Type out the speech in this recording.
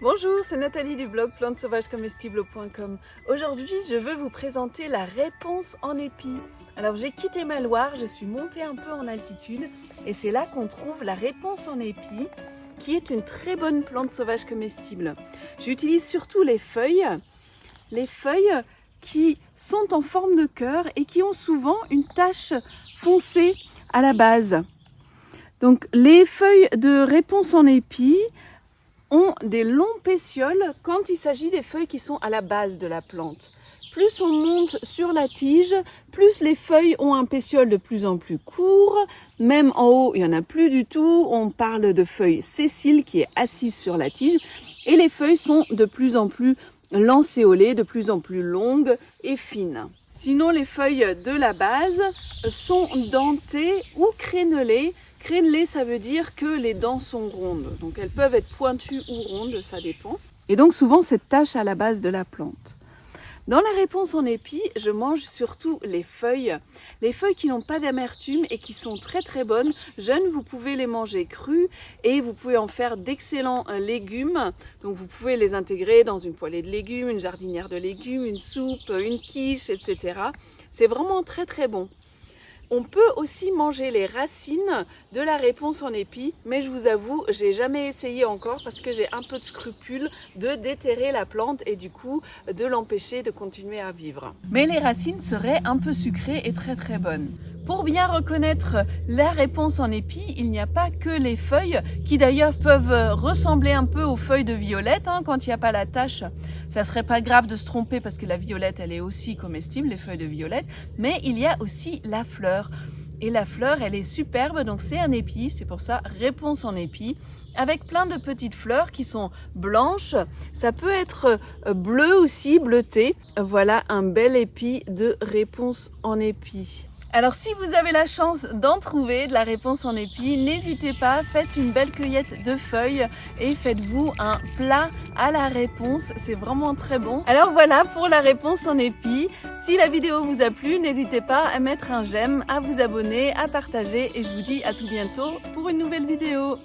Bonjour, c'est Nathalie du blog plantesauvagescomestibles.com. Aujourd'hui, je veux vous présenter la réponse en épi. Alors, j'ai quitté ma Loire, je suis montée un peu en altitude et c'est là qu'on trouve la réponse en épi, qui est une très bonne plante sauvage comestible. J'utilise surtout les feuilles qui sont en forme de cœur et qui ont souvent une tache foncée à la base. Donc, les feuilles de réponse en épi ont des longs pétioles quand il s'agit des feuilles qui sont à la base de la plante. Plus on monte sur la tige, plus les feuilles ont un pétiole de plus en plus court. Même en haut, il n'y en a plus du tout. On parle de feuilles sessiles qui est assise sur la tige. Et les feuilles sont de plus en plus lancéolées, de plus en plus longues et fines. Sinon, les feuilles de la base sont dentées ou crénelées. Crénelées, ça veut dire que les dents sont rondes. Donc elles peuvent être pointues ou rondes, ça dépend. Et donc souvent cette tache à la base de la plante. Dans la réponse en épi, je mange surtout les feuilles qui n'ont pas d'amertume et qui sont très très bonnes. Jeunes, vous pouvez les manger crues et vous pouvez en faire d'excellents légumes. Donc vous pouvez les intégrer dans une poêlée de légumes, une jardinière de légumes, une soupe, une quiche, etc. C'est vraiment très très bon. On peut aussi manger les racines de la réponse en épi, mais je vous avoue, j'ai jamais essayé encore parce que j'ai un peu de scrupule de déterrer la plante et du coup de l'empêcher de continuer à vivre. Mais les racines seraient un peu sucrées et très très bonnes. Pour bien reconnaître la réponse en épi, il n'y a pas que les feuilles qui d'ailleurs peuvent ressembler un peu aux feuilles de violette quand il n'y a pas la tache. Ça serait pas grave de se tromper parce que la violette elle est aussi comestible, les feuilles de violette, mais il y a aussi la fleur. Et la fleur elle est superbe, donc c'est un épi, c'est pour ça réponse en épi, avec plein de petites fleurs qui sont blanches, ça peut être bleu aussi, bleuté. Voilà un bel épi de réponse en épi. Alors si vous avez la chance d'en trouver de la réponse en épi, n'hésitez pas, faites une belle cueillette de feuilles et faites-vous un plat à la réponse, c'est vraiment très bon. Alors voilà pour la réponse en épi. Si la vidéo vous a plu, n'hésitez pas à mettre un j'aime, à vous abonner, à partager et je vous dis à tout bientôt pour une nouvelle vidéo.